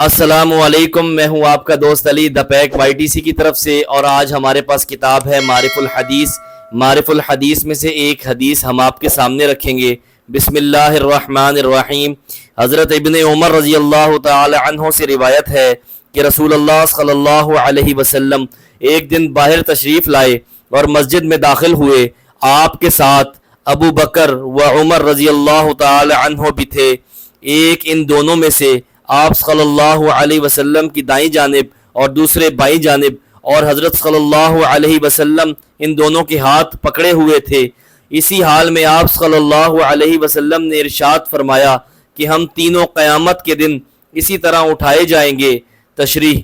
السلام علیکم، میں ہوں آپ کا دوست علی دا پیک YTC کی طرف سے، اور آج ہمارے پاس کتاب ہے معرف الحدیث۔ معرف الحدیث میں سے ایک حدیث ہم آپ کے سامنے رکھیں گے۔ بسم اللہ الرحمن الرحیم۔ حضرت ابن عمر رضی اللہ تعالی عنہ سے روایت ہے کہ رسول اللہ صلی اللہ علیہ وسلم ایک دن باہر تشریف لائے اور مسجد میں داخل ہوئے۔ آپ کے ساتھ ابو بکر و عمر رضی اللہ تعالی عنہ بھی تھے۔ ایک ان دونوں میں سے آپ صلی اللہ علیہ وسلم کی دائیں جانب اور دوسرے بائیں جانب، اور حضرت صلی اللہ علیہ وسلم ان دونوں کے ہاتھ پکڑے ہوئے تھے۔ اسی حال میں آپ صلی اللہ علیہ وسلم نے ارشاد فرمایا کہ ہم تینوں قیامت کے دن اسی طرح اٹھائے جائیں گے۔ تشریح: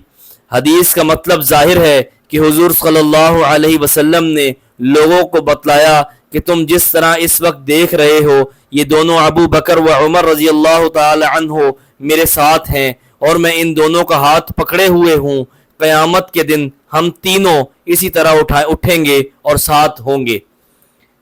حدیث کا مطلب ظاہر ہے کہ حضور صلی اللہ علیہ وسلم نے لوگوں کو بتلایا کہ تم جس طرح اس وقت دیکھ رہے ہو، یہ دونوں ابو بکر و عمر رضی اللہ تعالی عنہ میرے ساتھ ہیں اور میں ان دونوں کا ہاتھ پکڑے ہوئے ہوں۔ قیامت کے دن ہم تینوں اسی طرح اٹھیں گے اور ساتھ ہوں گے۔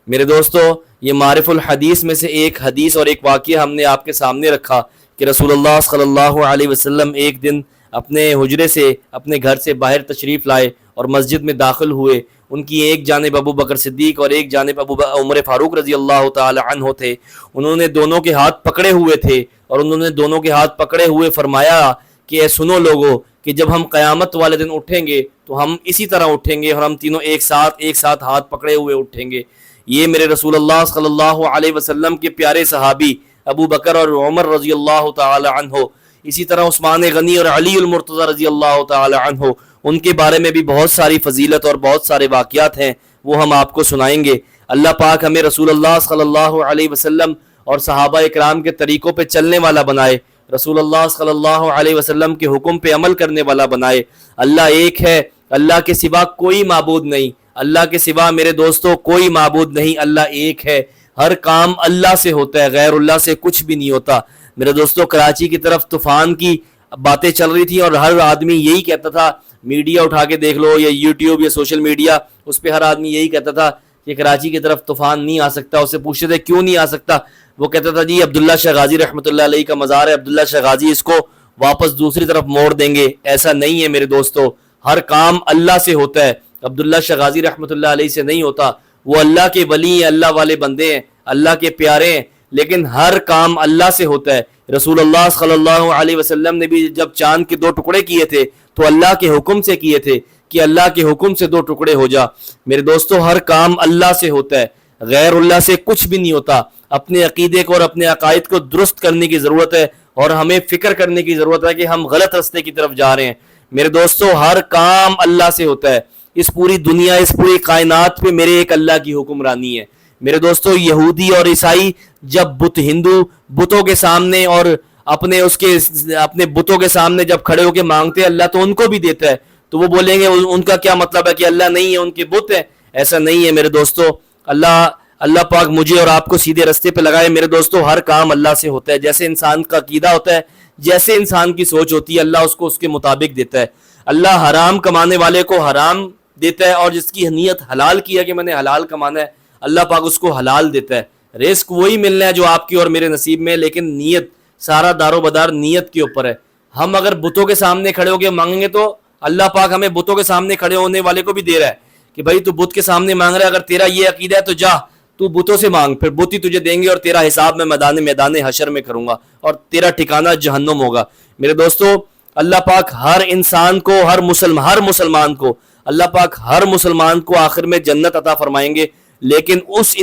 میرے دوستو، یہ معرف الحدیث میں سے ایک حدیث اور ایک واقعہ ہم نے آپ کے سامنے رکھا کہ رسول اللہ صلی اللہ علیہ وسلم ایک دن اپنے حجرے سے، اپنے گھر سے باہر تشریف لائے اور مسجد میں داخل ہوئے۔ ان کی ایک جانب ابو بکر صدیق اور ایک جانب عمر فاروق رضی اللہ تعالی عنہ تھے۔ انہوں نے دونوں کے ہاتھ پکڑے ہوئے تھے اور انہوں نے دونوں کے ہاتھ پکڑے ہوئے فرمایا کہ اے سنو لوگو، کہ جب ہم قیامت والے دن اٹھیں گے تو ہم اسی طرح اٹھیں گے اور ہم تینوں ایک ساتھ ہاتھ پکڑے ہوئے اٹھیں گے۔ یہ میرے رسول اللہ صلی اللہ علیہ وسلم کے پیارے صحابی ابو بکر اور عمر رضی اللہ تعالی عنہ، اسی طرح عثمان غنی اور علی المرتضی رضی اللہ تعالی عنہ، ان کے بارے میں بھی بہت ساری فضیلت اور بہت سارے واقعات ہیں، وہ ہم آپ کو سنائیں گے۔ اللہ پاک ہمیں رسول اللہ صلی اللہ علیہ وسلم اور صحابہ اکرام کے طریقوں پہ چلنے والا بنائے، رسول اللہ صلی اللہ علیہ وسلم کے حکم پہ عمل کرنے والا بنائے۔ اللہ ایک ہے، اللہ کے سوا کوئی معبود نہیں، اللہ کے سوا میرے دوستو کوئی معبود نہیں، اللہ ایک ہے۔ ہر کام اللہ سے ہوتا ہے، غیر اللہ سے کچھ بھی نہیں ہوتا۔ میرے دوستو، کراچی کی طرف طوفان کی باتیں چل رہی تھی اور ہر آدمی یہی کہتا تھا، میڈیا اٹھا کے دیکھ لو یا یوٹیوب یا سوشل میڈیا، اس پہ ہر آدمی یہی کہتا تھا کہ کراچی کی طرف طوفان نہیں آ سکتا۔ اسے پوچھتے تھے کیوں نہیں آ سکتا، وہ کہتا تھا جی عبداللہ شاہ غازی رحمۃ اللہ علیہ کا مزار ہے، عبداللہ شاہ غازی اس کو واپس دوسری طرف موڑ دیں گے۔ ایسا نہیں ہے میرے دوستو، ہر کام اللہ سے ہوتا ہے، عبداللہ شاہ غازی رحمۃ اللہ علیہ سے نہیں ہوتا۔ وہ اللہ کے ولی ہیں، اللہ والے بندے ہیں، اللہ کے پیارے ہیں، لیکن ہر کام اللہ سے ہوتا ہے۔ رسول اللہ صلی اللہ علیہ وسلم نے بھی جب چاند کے 2 ٹکڑے کیے تھے تو اللہ کے حکم سے کیے تھے کہ اللہ کے حکم سے 2 ٹکڑے ہو جا۔ میرے دوستو، ہر کام اللہ سے ہوتا ہے، غیر اللہ سے کچھ بھی نہیں ہوتا۔ اپنے عقیدے کو اور اپنے عقائد کو درست کرنے کی ضرورت ہے، اور ہمیں فکر کرنے کی ضرورت ہے کہ ہم غلط راستے کی طرف جا رہے ہیں۔ میرے دوستو، ہر کام اللہ سے ہوتا ہے۔ اس پوری دنیا، اس پوری کائنات پہ میرے ایک اللہ کی حکمرانی ہے۔ میرے دوستو، یہودی اور عیسائی جب ہندو بتوں کے سامنے اور اپنے بتوں کے سامنے جب کھڑے ہو کے مانگتے ہیں، اللہ تو ان کو بھی دیتا ہے، تو وہ بولیں گے ان کا کیا مطلب ہے کہ اللہ نہیں ہے، ان کے بت ہیں۔ ایسا نہیں ہے میرے دوستو، اللہ پاک مجھے اور آپ کو سیدھے رستے پہ لگائے۔ میرے دوستو، ہر کام اللہ سے ہوتا ہے۔ جیسے انسان کا عقیدہ ہوتا ہے، جیسے انسان کی سوچ ہوتی ہے، اللہ اس کو اس کے مطابق دیتا ہے۔ اللہ حرام کمانے والے کو حرام دیتا ہے، اور جس کی نیت حلال کی ہے کہ میں نے حلال کمانا ہے، اللہ پاک اس کو حلال دیتا ہے۔ رزق وہی ملنا ہے جو آپ کی اور میرے نصیب میں، لیکن نیت، سارا دار و بدار نیت کے اوپر ہے۔ ہم اگر بتوں کے سامنے کھڑے ہو کے مانگیں گے تو اللہ پاک ہمیں بتوں کے سامنے کھڑے ہونے والے کو بھی دے رہا ہے کہ بھائی تو بت کے سامنے مانگ رہا ہے، اگر تیرا یہ عقیدہ ہے تو جا تو بتوں سے مانگ، پھر بت ہی تجھے دیں گے، اور تیرا حساب میں میدان حشر میں کروں گا، اور تیرا ٹھکانہ جہنم ہوگا۔ میرے دوستو، اللہ پاک ہر انسان کو، ہر مسلمان کو، اللہ پاک ہر مسلمان کو آخر میں جنت عطا فرمائیں گے، لیکن اس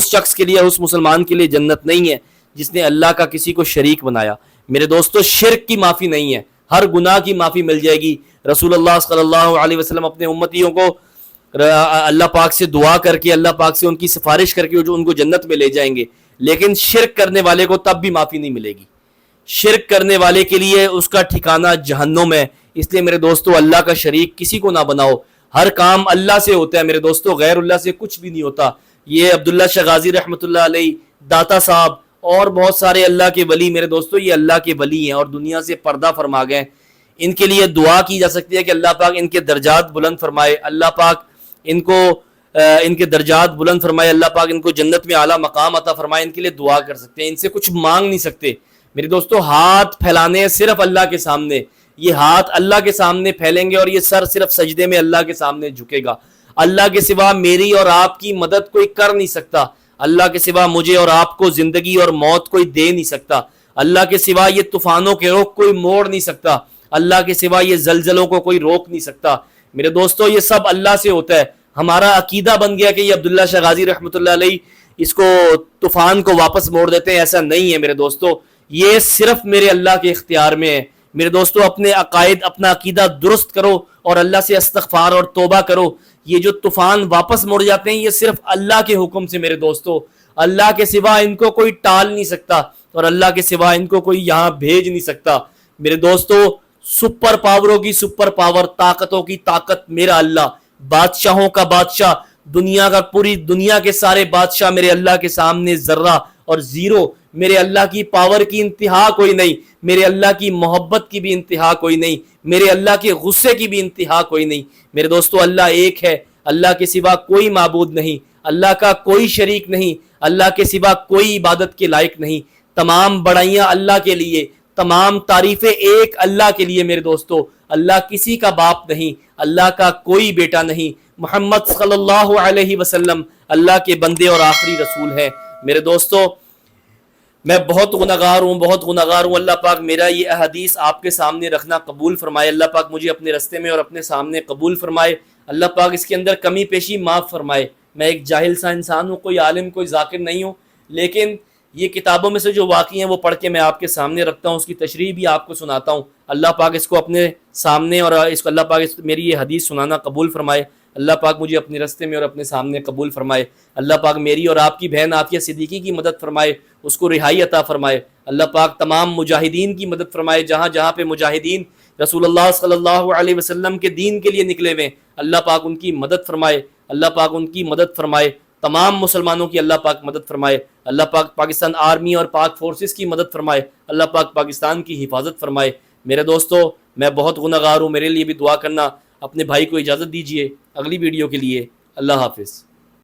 شخص کے لیے، اس مسلمان کے لیے جنت نہیں ہے جس نے اللہ کا کسی کو شریک بنایا۔ میرے دوستو، شرک کی معافی نہیں ہے، ہر گناہ کی معافی مل جائے گی۔ رسول اللہ صلی اللہ علیہ وسلم اپنے امتیوں کو اللہ پاک سے دعا کر کے، اللہ پاک سے ان کی سفارش کر کے جو ان کو جنت میں لے جائیں گے، لیکن شرک کرنے والے کو تب بھی معافی نہیں ملے گی۔ شرک کرنے والے کے لیے اس کا ٹھکانہ جہنم ہے۔ اس لیے میرے دوستو، اللہ کا شریک کسی کو نہ بناؤ۔ ہر کام اللہ سے ہوتا ہے میرے دوستو، غیر اللہ سے کچھ بھی نہیں ہوتا۔ یہ عبداللہ شاہ غازی رحمۃ اللہ علیہ، داتا صاحب اور بہت سارے اللہ کے ولی، میرے دوستو یہ اللہ کے ولی ہیں اور دنیا سے پردہ فرما گئے۔ ان کے لیے دعا کی جا سکتی ہے کہ اللہ پاک ان کے درجات بلند فرمائے، اللہ پاک ان کے درجات بلند فرمائے، اللہ پاک ان کو جنت میں اعلیٰ مقام عطا فرمائے۔ ان کے لیے دعا کر سکتے ہیں، ان سے کچھ مانگ نہیں سکتے۔ میرے دوستو، ہاتھ پھیلانے صرف اللہ کے سامنے، یہ ہاتھ اللہ کے سامنے پھیلیں گے اور یہ سر صرف سجدے میں اللہ کے سامنے جھکے گا. اللہ کے سوا میری اور آپ کی مدد کوئی کر نہیں سکتا. اللہ کے سوا مجھے اور آپ کو زندگی اور موت کوئی دے نہیں سکتا. اللہ کے سوا یہ طوفانوں کے رخ کوئی موڑ نہیں سکتا. اللہ کے سوا یہ زلزلوں کو کوئی روک نہیں سکتا. میرے دوستو یہ سب اللہ سے ہوتا ہے. ہمارا عقیدہ بن گیا کہ یہ عبداللہ شاہ غازی رحمۃ اللہ علیہ اس کو طوفان کو واپس موڑ دیتے ہیں. ایسا نہیں ہے میرے دوستو, یہ صرف میرے اللہ کے اختیار میں ہے. میرے دوستو اپنے عقائد, اپنا عقیدہ درست کرو اور اللہ سے استغفار اور توبہ کرو. یہ جو طوفان واپس مڑ جاتے ہیں یہ صرف اللہ کے حکم سے میرے دوستو. اللہ کے سوا ان کو کوئی ٹال نہیں سکتا اور اللہ کے سوا ان کو کوئی یہاں بھیج نہیں سکتا. میرے دوستو سپر پاوروں کی سپر پاور, طاقتوں کی طاقت میرا اللہ, بادشاہوں کا بادشاہ, دنیا کا, پوری دنیا کے سارے بادشاہ میرے اللہ کے سامنے ذرہ اور زیرو. میرے اللہ کی پاور کی انتہا کوئی نہیں, میرے اللہ کی محبت کی بھی انتہا کوئی نہیں, میرے اللہ کے غصے کی بھی انتہا کوئی نہیں. میرے دوستو اللہ ایک ہے, اللہ کے سوا کوئی معبود نہیں, اللہ کا کوئی شریک نہیں, اللہ کے سوا کوئی عبادت کے لائق نہیں. تمام بڑائیاں اللہ کے لیے, تمام تعریفیں ایک اللہ کے لیے. میرے دوستو اللہ کسی کا باپ نہیں, اللہ کا کوئی بیٹا نہیں. محمد صلی اللہ علیہ وسلم اللہ کے بندے اور آخری رسول ہیں. میرے دوستو میں بہت گناہگار ہوں. اللہ پاک میرا یہ احادیث آپ کے سامنے رکھنا قبول فرمائے. اللہ پاک مجھے اپنے رستے میں اور اپنے سامنے قبول فرمائے. اللہ پاک اس کے اندر کمی پیشی معاف فرمائے. میں ایک جاہل سا انسان ہوں, کوئی عالم, کوئی ذاکر نہیں ہوں, لیکن یہ کتابوں میں سے جو واقعی ہیں وہ پڑھ کے میں آپ کے سامنے رکھتا ہوں, اس کی تشریح بھی آپ کو سناتا ہوں. اللہ پاک اس کو اپنے سامنے اور اس کو اللہ پاک میری یہ حدیث سنانا قبول فرمائے. اللہ پاک مجھے اپنے رستے میں اور اپنے سامنے قبول فرمائے. اللہ پاک میری اور آپ کی بہن عافیہ صدیقی کی مدد فرمائے, اس کو رہائی عطا فرمائے. اللہ پاک تمام مجاہدین کی مدد فرمائے, جہاں جہاں پہ مجاہدین رسول اللہ صلی اللہ علیہ وسلم کے دین کے لیے نکلے ہوئے, اللہ پاک ان کی مدد فرمائے. اللہ پاک ان کی مدد فرمائے. تمام مسلمانوں کی اللہ پاک مدد فرمائے. اللہ پاک پاکستان آرمی اور پاک فورسز کی مدد فرمائے. اللہ پاک پاکستان کی حفاظت فرمائے. میرے دوستو میں بہت گناہگار ہوں, میرے لیے بھی دعا کرنا. اپنے بھائی کو اجازت دیجیے اگلی ویڈیو کے لیے. اللہ حافظ.